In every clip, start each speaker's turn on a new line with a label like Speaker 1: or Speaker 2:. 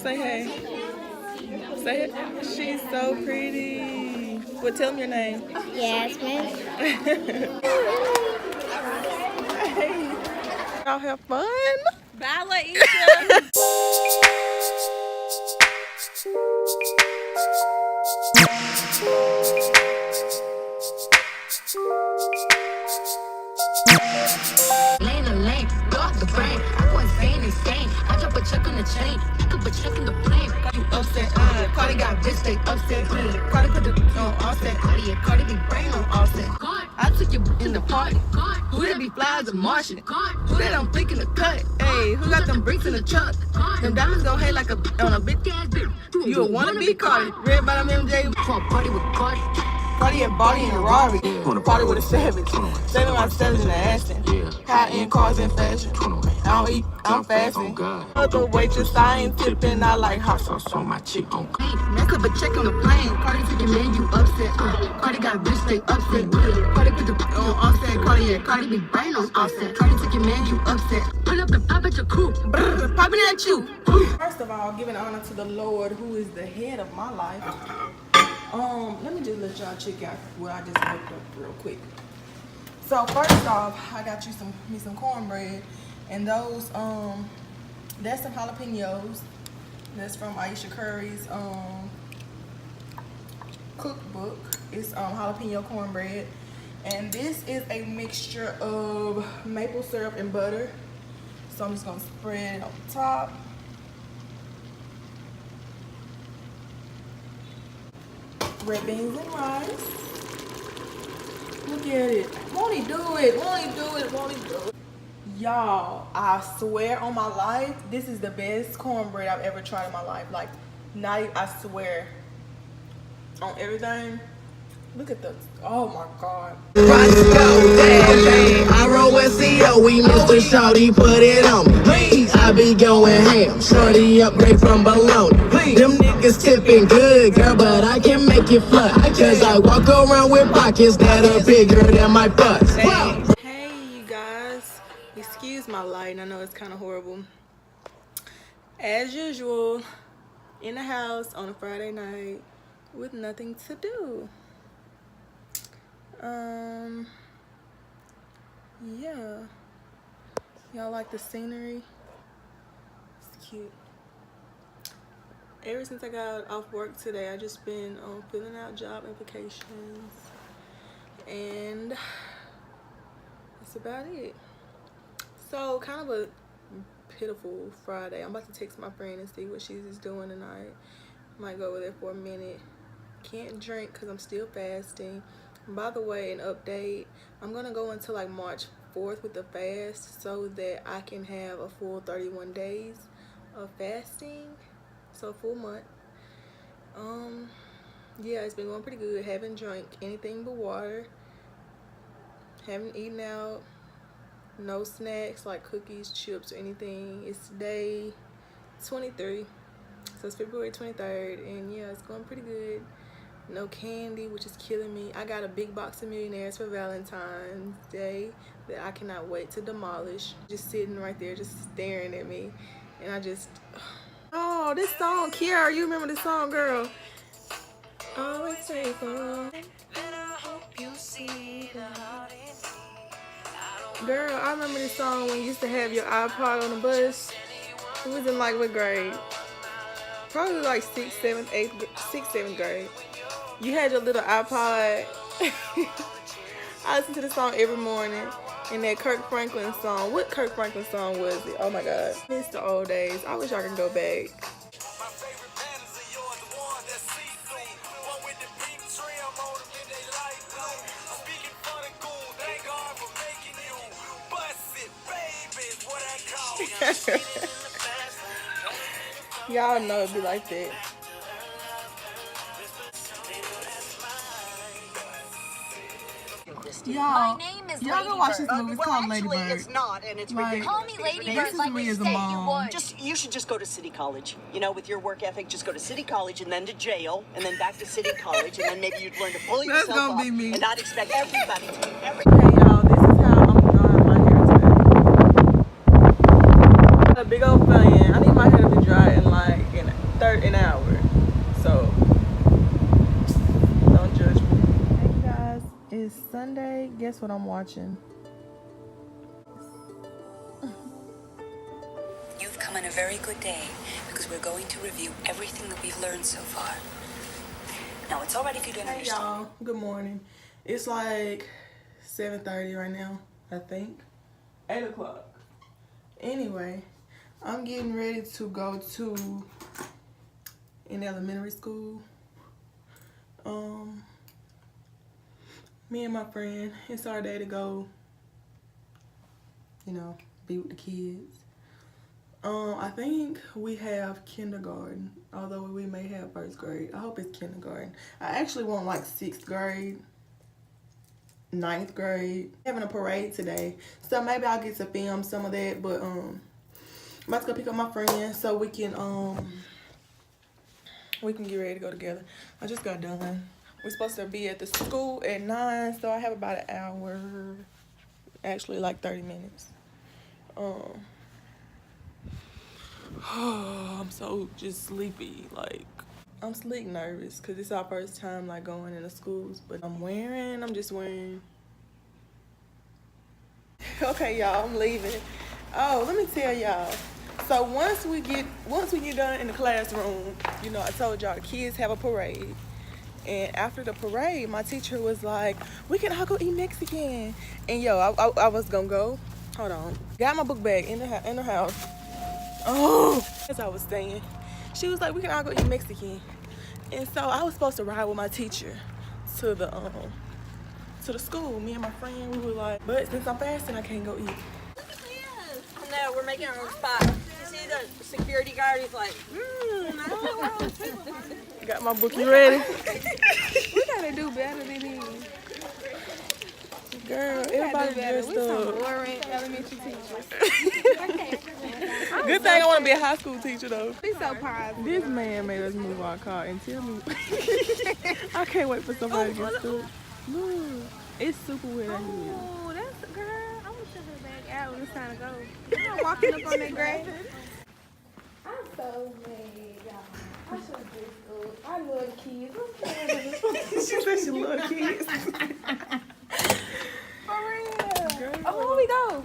Speaker 1: Say hey. Say it. She's so pretty. Well, tell them your name.
Speaker 2: Yasmin.
Speaker 1: Hey. Y'all have fun?
Speaker 3: Bye, Laisha.
Speaker 4: Lane to lane, dog the brain. I was saying insane. I drop a check on the chain, pick up a check in the plane. You upset, Cardi got bitch, they upset. Cardi put the on offset. Cardi be brain on offset. I took you in the party. Who that be fly as a Martian? Who that I'm flicking the cut? Hey, who got them bricks in the truck? Them diamonds gon' hate like a on a bitch ass bitch. You a wannabe Cardi? Red bottom MJ for a party with Cardi.
Speaker 1: Party and body and Rari. Party with a savage. Saving my savage in the Aston. High-end cars and fashion. I don't eat, I'm fasting. Other waitress, I ain't tipping. I like hot sauce on my chick.
Speaker 4: Mess up a check on the plane. Cardi took your man, you upset. Cardi got bitch, they upset. Cardi put the on offset. Cardi be brain on offset. Cardi took your man, you upset. Pull up and pop at your coupe. Popping at you.
Speaker 1: First of all, giving honor to the Lord, who is the head of my life. Let me just let y'all check out what I just looked up real quick. So first off, I got you some cornbread, and those that's some jalapenos. That's from Aisha Curry's cookbook. It's jalapeno cornbread, and this is a mixture of maple syrup and butter. So I'm just gonna spread it on top. Red beans and rice. Look at it. Won't he do it? Won't he do it? Won't he do it? Y'all, I swear on my life, this is the best cornbread I've ever tried in my life. Like, I swear on everything. Look at the, oh my God.
Speaker 5: I roll with CO, we Mr. Shawty, put it on me. Please, I be going ham, shorty upgrade from bologna. Please, them niggas tipping good, girl, but I can make it flush. Cause I walk around with pockets that are bigger than my butts.
Speaker 1: Hey, you guys. Excuse my lighting, I know it's kind of horrible. As usual, in the house on a Friday night with nothing to do. Yeah, y'all like the scenery? It's cute. Ever since I got off work today, I just been filling out job applications, and that's about it. So kind of a pitiful Friday. I'm about to text my friend and see what she's doing tonight. Might go over there for a minute. Can't drink because I'm still fasting. By the way, an update, I'm gonna go until like March 4th with the fast so that I can have a full 31 days of fasting, so a full month. Yeah, it's been going pretty good. Haven't drank anything but water, haven't eaten out, no snacks like cookies, chips, or anything. It's day 23, so it's February 23rd, and yeah, it's going pretty good. No candy, which is killing me. I got a big box of Millionaires for Valentine's Day that I cannot wait to demolish. Just sitting right there, just staring at me. And I just, oh, this song, Kiara, you remember this song, girl? Always faithful. Girl, I remember this song when you used to have your iPod on the bus. It was in like what grade? Probably like 6th, 7th grade. You had your little iPod. I listen to the song every morning. And that Kirk Franklin song. What Kirk Franklin song was it? Oh my God. It's the old days. I wish I could go back. Y'all know it'd be like that. Y'all, go watch this movie. It's called Lady Bird.
Speaker 6: It's not, and it's
Speaker 1: Like,
Speaker 6: ridiculous.
Speaker 3: Call me Lady Bird like
Speaker 1: me
Speaker 3: you
Speaker 1: as a
Speaker 3: said you
Speaker 1: mom.
Speaker 3: would.
Speaker 6: You should just go to City College. You know, with your work ethic, just go to City College and then to jail, and then back to City College, and then maybe you'd learn to pull
Speaker 1: That's
Speaker 6: yourself
Speaker 1: gonna
Speaker 6: up
Speaker 1: be me.
Speaker 6: and not expect everybody to do
Speaker 1: Hey y'all, this is how I'm dyeing my hair today. A big old fan. I need my hair to be dry in like an guess what I'm watching?
Speaker 2: You've come on a very good day because we're going to review everything that we've learned so far. Now, it's all right if you don't
Speaker 1: Hey
Speaker 2: understand.
Speaker 1: y'all, good morning. It's like 7:30 right now, I think. 8 o'clock. Anyway, I'm getting ready to go to an elementary school. Me and my friend, it's our day to go, you know, be with the kids. I think we have kindergarten, although we may have first grade. I hope it's kindergarten. I actually want like 6th grade, 9th grade. Having a parade today, so maybe I'll get to film some of that. But I'm about to go pick up my friend so we can get ready to go together. I just got done. We're supposed to be at the school at 9, so I have about an hour, actually like 30 minutes. I'm so just sleepy. Like, I'm sleep nervous because it's our first time like going into schools. But I'm just wearing. Okay, y'all, I'm leaving. Oh, let me tell y'all. So once we get done in the classroom, you know, I told y'all the kids have a parade. And after the parade, my teacher was like, we can all go eat Mexican. And yo, I was gonna go. Hold on. Got my book bag in the house. Oh, as I was saying, she was like, we can all go eat Mexican. And so I was supposed to ride with my teacher to the school. Me and my friend, we were like, but since I'm fasting, I can't go eat.
Speaker 3: No, we're making our own spot. You see the security guard? He's like,
Speaker 1: Got my bookie ready.
Speaker 7: We gotta do better than these.
Speaker 1: Girl, everybody dressed
Speaker 7: We some
Speaker 1: up.
Speaker 7: boring elementary teachers.
Speaker 1: Good thing I want to be a high school teacher though.
Speaker 7: We so positive.
Speaker 1: This man made us move our car and tell me. I can't wait for somebody to get stuck. Look, it's super wet out here.
Speaker 7: Oh, that's girl. I wish I had a bag out when it's time to go. I'm not walking up on that grass. I'm so mad, y'all. I should have just I love the kids.
Speaker 1: She said she love kids.
Speaker 7: For real.
Speaker 1: Girl.
Speaker 7: Oh, where we go?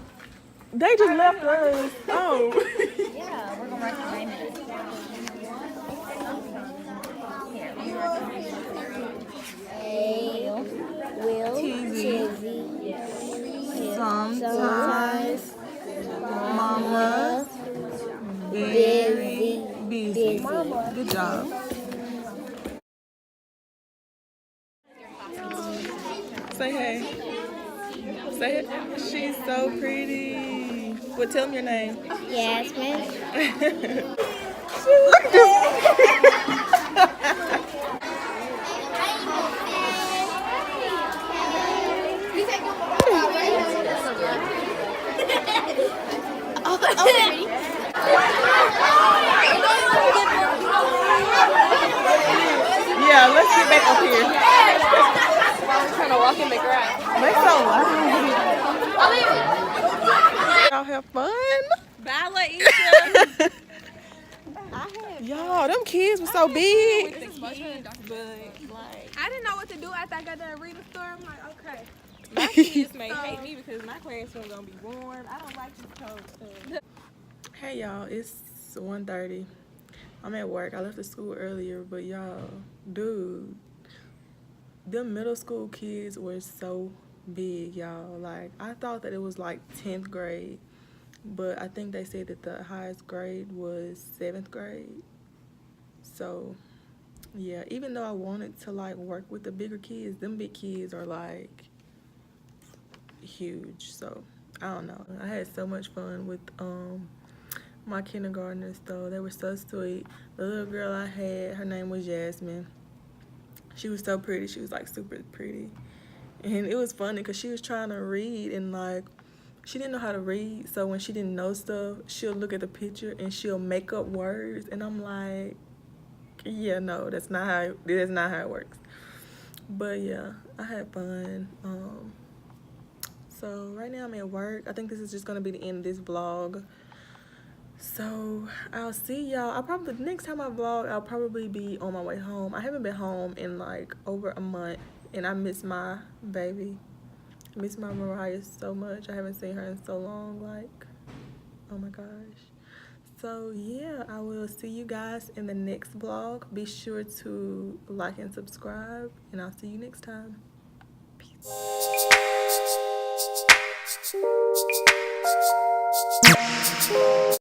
Speaker 1: They just left us. Oh.
Speaker 3: yeah, we're going to write the name in it.
Speaker 7: Will,
Speaker 1: Tizzy. Sometimes. Mama. Very busy. Good job. Say hey. Say it. She's so pretty. Well, tell them your name.
Speaker 7: Yasmin.
Speaker 1: Look at this. Yeah, let's get back up here.
Speaker 7: I'm trying to walk in the grass.
Speaker 1: They so loud. Y'all have fun?
Speaker 3: Ballet
Speaker 1: Y'all, them kids were so big.
Speaker 7: I didn't know what to do after I got done reading the story. I'm like, okay.
Speaker 3: My kids may hate me because my classroom gonna be warm. I don't like this cold stuff.
Speaker 1: Hey y'all, it's 1:30. I'm at work. I left the school earlier, but y'all, dude, them middle school kids were so big, y'all. Like, I thought that it was like 10th grade, but I think they said that the highest grade was 7th grade. So yeah, even though I wanted to like work with the bigger kids, them big kids are like huge. So I don't know. I had so much fun with my kindergartners though. They were so sweet. The little girl I had, her name was Jasmine. She was so pretty. She was like super pretty. And it was funny because she was trying to read and like she didn't know how to read. So when she didn't know stuff, she'll look at the picture and she'll make up words. And I'm like, yeah, no, that's not how it works. But yeah, I had fun. So right now I'm at work. I think this is just gonna be the end of this vlog. So I'll see y'all. The next time I vlog, I'll probably be on my way home. I haven't been home in like over a month and I miss my baby. miss my Mariah so much. I haven't seen her in so long. Like, oh my gosh. So yeah, I will see you guys in the next vlog. Be sure to like and subscribe, and I'll see you next time. Peace.